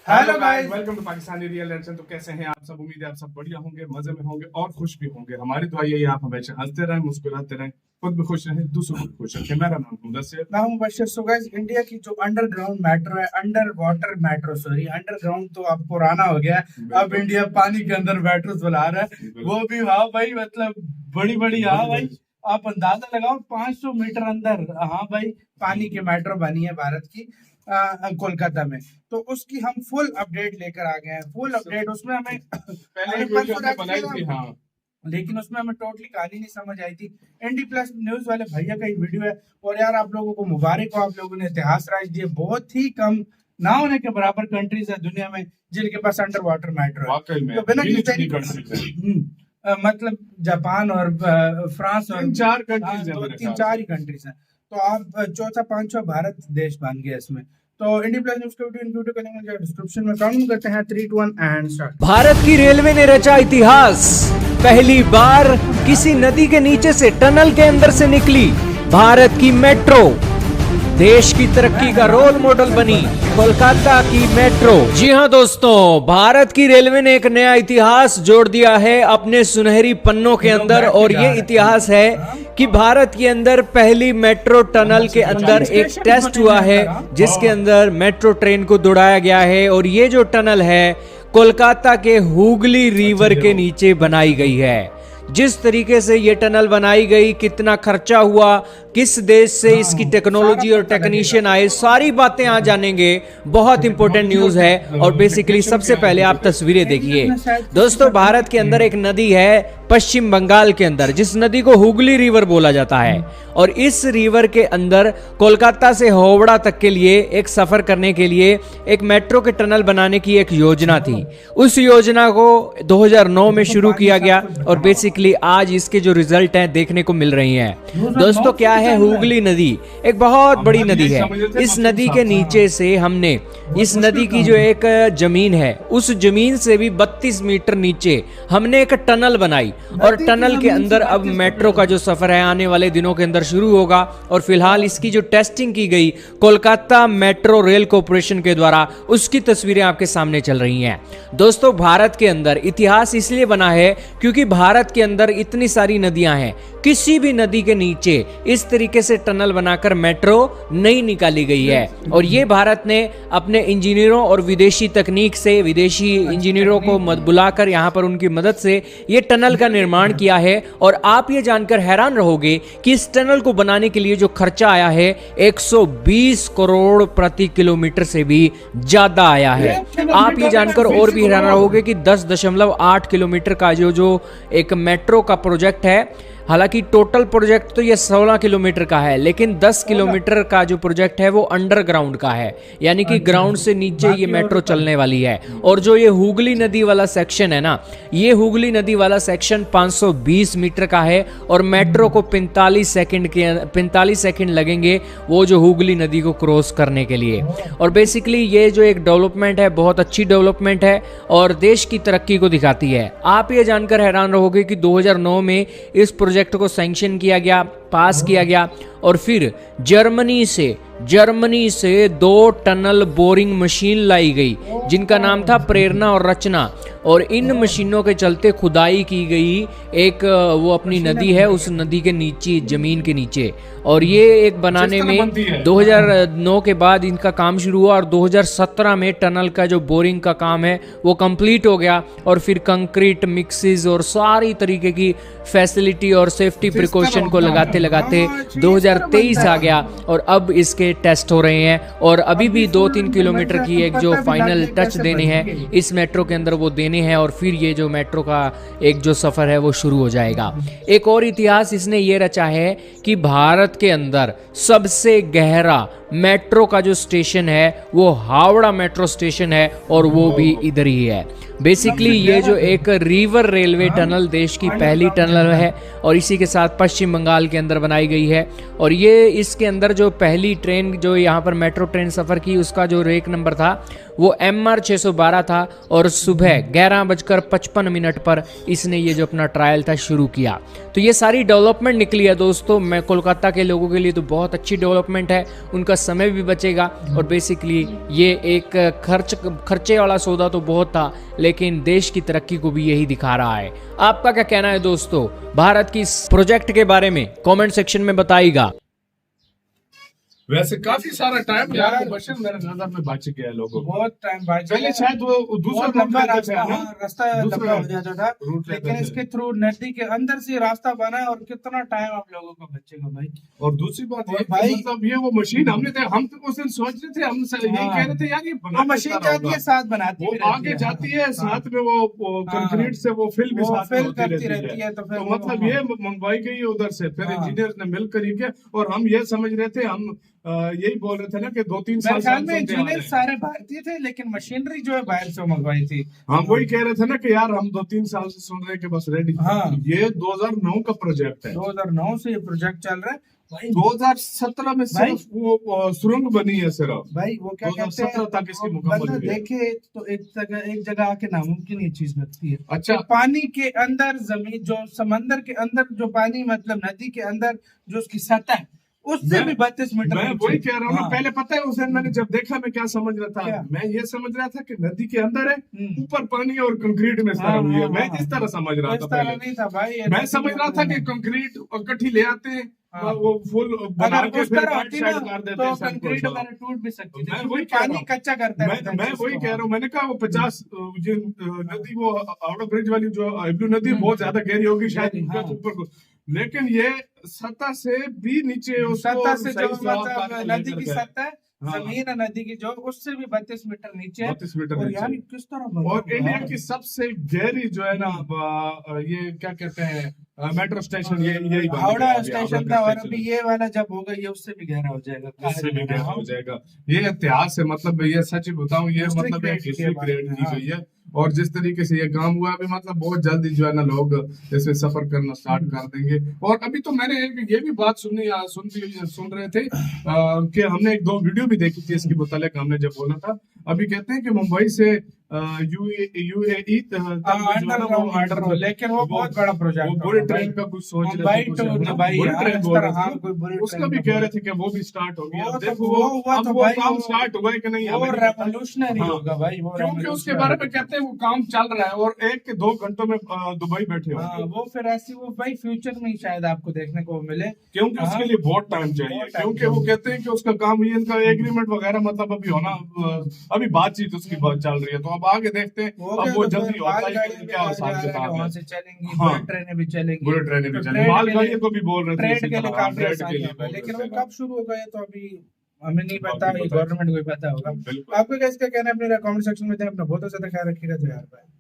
Hello guys, welcome to Pakistani real action. तो कैसे हैं आप सब? उम्मीद है आप सब बढ़िया होंगे, मजे में होंगे और खुश भी होंगे। हमारी दुआ यही है आप हमेशा हंसते रहें, मुस्कुराते रहें, खुद भी खुश रहें, दूसरों को भी खुश रखें। मेरा नाम मुदस्सिर। मैं हूं बशीर। सो गाइस, इंडिया की जो अंडरग्राउंड मेट्रो है, under water metro, sorry underground तो अब पुराना हो गया है। अब इंडिया पानी के अंदर मेट्रो चला रहा है, वो भी हाँ भाई, मतलब बड़ी बड़ी, हाँ भाई आप अंदाजा लगाओ 500 मीटर अंदर, हाँ भाई पानी की मेट्रो बनी है भारत की कोलकाता में। तो उसकी हम फुल अपडेट लेकर आ गए हैं। फुल अपडेट उसमें हमें पहले एक वीडियो हमने बनाई थी, हाँ, लेकिन उसमें हमें टोटली कहानी नहीं समझ आई थी। एनडी प्लस न्यूज वाले भैया का ही वीडियो है। और यार आप लोगों को मुबारक हो, आप लोगों ने इतिहास राज दिए। बहुत ही कम ना होने के बराबर कंट्रीज है दुनिया में जिनके पास अंडर वाटर मेट्रो है। तो बिना मतलब जापान और फ्रांस और तीन चार ही कंट्रीज हैं। तो आप चौथा पांचवा भारत देश बन गया इसमें। तो इंडिया प्लस न्यूज का वीडियो करेंगे डिस्क्रिप्शन में। काउंट करते हैं 3, 2, 1 एंड स्टार्ट। भारत की रेलवे ने रचा इतिहास। पहली बार किसी नदी के नीचे से टनल के अंदर से निकली भारत की मेट्रो। देश की तरक्की का रोल मॉडल बनी कोलकाता की मेट्रो। जी हां दोस्तों, भारत की रेलवे ने एक नया इतिहास जोड़ दिया है अपने सुनहरी पन्नों के अंदर। और ये इतिहास है कि भारत के अंदर पहली मेट्रो टनल के अंदर एक टेस्ट हुआ है जिसके अंदर मेट्रो ट्रेन को दौड़ाया गया है। और ये जो टनल है कोलकाता के हुगली रिवर के नीचे बनाई गई है। जिस तरीके से ये टनल बनाई गई, कितना खर्चा हुआ, किस देश से इसकी टेक्नोलॉजी और टेक्नीशियन आए, सारी बातें आज जानेंगे। बहुत इंपॉर्टेंट न्यूज है। और बेसिकली सबसे पहले आप तस्वीरें देखिए दोस्तों। भारत के अंदर एक नदी है पश्चिम बंगाल के अंदर, जिस नदी को हुगली रिवर बोला जाता है। और इस रिवर के अंदर कोलकाता से हावड़ा तक के लिए एक सफर करने के लिए एक मेट्रो के टनल बनाने की एक योजना थी। उस योजना को 2009 में शुरू किया गया और बेसिकली आज इसके जो रिजल्ट हैं देखने को मिल रही हैं। दोस्तों क्या है हुगली नदी? एक बहुत बड़ी नदी है। इस नदी के नीचे से हमने इस नदी की जो एक जमीन है, उस जमीन से भी 32 मीटर नीचे हमने एक टनल बनाई। और टनल के अंदर अब मेट्रो का जो सफर है आने वाले दिनों के अंदर शुरू होगा। और फिलहाल इसकी जो टेस्टिंग की गई कोलकाता मेट्रो रेल कॉर्पोरेशन के द्वारा, उसकी तस्वीरें आपके सामने चल रही हैं। दोस्तों भारत के अंदर इतिहास इसलिए बना है क्योंकि भारत के अंदर इतनी सारी नदियां हैं, किसी भी नदी के नीचे इस तरीके से टनल बनाकर मेट्रो नहीं निकाली गई है। और ये भारत ने अपने इंजीनियरों और विदेशी तकनीक से, विदेशी इंजीनियरों को बुलाकर यहाँ पर उनकी मदद से ये टनल का निर्माण किया है। और आप ये जानकर हैरान रहोगे कि इस टनल को बनाने के लिए जो खर्चा आया है 120 करोड़ प्रति किलोमीटर से भी ज्यादा आया है। आप ये जानकर और भी हैरान रहोगे कि 10.8 किलोमीटर का जो एक मेट्रो का प्रोजेक्ट है। हालांकि टोटल प्रोजेक्ट तो ये 16 किलोमीटर का है, लेकिन 10 किलोमीटर का जो प्रोजेक्ट है वो अंडरग्राउंड का है, यानी कि ग्राउंड से नीचे ये मेट्रो चलने वाली है। और जो ये हुगली नदी वाला सेक्शन है ना, ये हुगली नदी वाला सेक्शन 520 मीटर का है। और मेट्रो को 45 सेकंड लगेंगे वो जो हुगली नदी को क्रॉस करने के लिए। और बेसिकली ये जो एक डेवलपमेंट है, बहुत अच्छी डेवलपमेंट है और देश की तरक्की को दिखाती है। आप ये जानकर हैरान रहोगे कि 2009 में इस प्रोजेक्ट को सैंक्शन किया गया, पास किया गया। और फिर जर्मनी से 2 टनल बोरिंग मशीन लाई गई जिनका नाम था प्रेरणा और रचना। और इन मशीनों के चलते खुदाई की गई एक वो अपनी नदी है, उस नदी के नीचे, जमीन के नीचे। और ये एक बनाने में 2009 के बाद इनका काम शुरू हुआ और 2017 में टनल का जो बोरिंग का काम है वो कंप्लीट हो गया। और फिर कंक्रीट मिक्सेस और सारी तरीके की फैसिलिटी और सेफ्टी प्रिकॉशन को लगाते लगाते 2023 आ गया और अब इसके टेस्ट हो रहे हैं। और अभी भी 2-3 किलोमीटर की एक जो फाइनल टच देने हैं इस मेट्रो के अंदर वो देने हैं। और फिर ये जो मेट्रो का एक जो सफर है वो शुरू हो जाएगा। एक और इतिहास इसने ये रचा है कि भारत के अंदर सबसे गहरा मेट्रो का जो स्टेशन है वो हावड़ा मेट्रो स्टेशन है और वो भी इधर ही है। बेसिकली ये जो एक रिवर रेलवे टनल देश की पहली टनल है और इसी के साथ पश्चिम बंगाल के अंदर अंदर बनाई गई है। और ये इसके अंदर जो पहली ट्रेन जो यहाँ पर मेट्रो ट्रेन सफ़र की उसका जो रेक नंबर था वो MR 612 था और सुबह 11:55 पर इसने ये जो अपना ट्रायल था शुरू किया। तो ये सारी डेवलपमेंट निकली है दोस्तों। मैं कोलकाता के लोगों के लिए तो बहुत अच्छी डेवलपमेंट है, उनका समय भी बचेगा और बेसिकली ये एक खर्चे वाला सौदा तो बहुत था, लेकिन देश की तरक्की को भी यही दिखा रहा है। आपका क्या कहना है दोस्तों भारत की इस प्रोजेक्ट के बारे में? कमेंट सेक्शन में बताइएगा। वैसे काफी सारा टाइम यार बशर मेरे नजर में बच गया है लोगों को। बहुत टाइम बच पहले गया। शायद वो दूसरा बहुत रूट लंबा लेते थे, रास्ता, है ना? हाँ, रास्ता दूसरा लंबा हो जाता था, रूट लेते लेकिन थे। इसके थ्रू नदी के अंदर से रास्ता बना है और कितना टाइम आप लोगों को बचेगा भाई। और दूसरी बात और ये कि भाई- मतलब ये वो मशीन हम तो उस दिन सोच रहे थे, हम यही हाँ। कह रहे थे यार ये वो बना मशीन कितना जाती है होगा? साथ बनाती वो भी रहती आगे है। जाती है, हाँ। साथ में वो हाँ। कंक्रीट से वो फिल भी वो साथ में fill होती करती रहती रहती है। है, तो फिर तो वो- मतलब ये मंगवाई गई है उधर से, फिर हाँ। इंजीनियर ने मिलकर ही किया। और हम ये समझ रहे थे, हम यही बोल रहे थे ना कि 2-3 साल मेरे से ख्याल हम में सुनते आ रहे इंजीनियर हैं। सारे भारतीय थे, लेकिन मशीनरी जो है बाहर से मंगवाई थी। हम वही कह रहे थे ना कि यार हम 2-3 साल से सुन रहे हैं कि बस रेडी। हाँ। ये 2009 का प्रोजेक्ट है। 2009 से ये प्रोजेक्ट चल रहा है भाई। 2017 में सिर्फ वो सुरंग बनी है सिर्फ। भाई वो क्या कहते 2017 हैं, तक इसकी वो मुकम्मल बंदा हुई है। देखे तो एक जगह आके नामुमकिन ये चीज लगती है। अच्छा। तो पानी के अंदर जमीन, जो समंदर के अंदर जो पानी, मतलब नदी के अंदर जो उसकी सतह है, उससे मैं- भी 32 मीटर मैं नीचे। वही कह रहा हूँ ना। हाँ। पहले पता है उस दिन मैंने जब देखा मैं क्या समझ रहा था? क्या? मैं ये समझ रहा था कि नदी के अंदर है, हम्म। ऊपर पानी और कंक्रीट में सरा हाँ, हुई है। हाँ, मैं हाँ। इस तरह समझ रहा इस था तरह पहले। नहीं था भाई, ये मैं नदी समझ के रहा था अंदर कि है। कंक्रीट इकट्ठी ले आते हैं, हाँ। वो फुल बना अगर के उस फिर तरह साइड होती साइड ना कर देते तो हैं सब कंक्रीट कुछ। वगैरह टूट भी सकती थी, मैं क्योंकि वही कह रहा पानी हूँ। कच्चा करता रहता है मैं चीज़ वही को। कह रहा हूँ। मैंने कहा वो 50 जो नदी वो आउटर ब्रिज वाली जो इब्लू नदी हम्म। बहुत ज्यादा गहरी होगी शायद गहरी, हाँ। ऊपर को, लेकिन ये सतह से भी नीचे उसको सतह से जो सही साफ मतलब करके नदी लेकर की गए। सतह, हाँ। जमीन है नदी की जो, उससे भी 32 मीटर नीचे है। 32 मीटर और नीचे। यानी किस तरह बना और हुआ इंडिया है। की सबसे गहरी जो है ना ये क्या कहते हैं मेट्रो स्टेशन, ये यही बन हावड़ा गया अभी, स्टेशन हावड़ा था, और स्टेशन। अभी ये वाला जब होगा ये उससे भी गहरा हो जाएगा। इससे भी गहरा हो जाएगा। ये इतिहास है, मतलब ये सच बताऊं, ये History मतलब एक create हिस्ट्री किया क्रिएट बात की है, गई है। और जिस तरीके से ये काम हुआ है अभी, मतलब बहुत जल्दी जो है ना लोग इसमें सफर करना स्टार्ट कर देंगे। और अभी तो मैंने ये भी बात सुन रहे थे कि हमने 1-2 वीडियो भी देखी थी इसकी मुतालिक। हमने जब बोला था, अभी कहते हैं कि मुंबई से यूएई अंडरग्राउंड मेट्रो, लेकिन वो बहुत बड़ा प्रोजेक्ट वो बुलेट ट्रेन का कुछ सोच मुंबई रहे थे, टू दुबई, बुलेट हाँ, ट्रेन इस बोल तरह, रहे हाँ, थे। कोई बुलेट उसका ट्रेन भी का कह रहे बोल- थे कि वो भी स्टार्ट हो गया। वो अब तो- देखो वो हुआ अब तो वो भाई काम वो- स्टार्ट हुआ है कि नहीं, वो हमें नहीं पता। रेवोल्यूशनरी हाँ। होगा भाई, वो क्योंकि उसके revolutionary बारे में होगा। कहते हैं वो काम चल रहा है और 1-2 घंटों में दुबई बैठे हाँ, हो। वो फिर ऐसी वो भाई फ्यूचर में ही शायद आपको देखने को मिले। क्योंकि हाँ। उसके लिए बहुत टाइम चाहिए, बहुत time क्योंकि वो चाहिए। कहते हैं कि उसका काम ये इनका एग्रीमेंट वगैरह मतलब अभी होना, अभी बातचीत उसकी बात चल रही है। तो अब आगे देखते हैं हो अब गया वो तो जल्दी फिर होता है मालगाड़ियाँ कि भी क्या जा हिसाब रही है, किताब वहाँ है। से चलेंगी, हाँ। बुलेट ट्रेनें भी चलेंगी, बुलेट ट्रेनें भी तो चलेंगी, ट्रेड के मालगाड़ियों लिए- को भी बोल रहे थे ट्रेड इसी के लिए तरह, काफी ट्रेड आसानी के लिए होगा, बोल लेकिन रहे वो थे। कब शुरू होगा ये तो अभी हमें नहीं बाकी पता, ये बताइए। गवर्नमेंट को ही पता होगा। बिल्कुल। आपको क्या इसका कहना है, अपने कमेंट सेक्शन में दें। अपना बहुत ज्यादा ख्याल रखिएगा। तो यार भाई।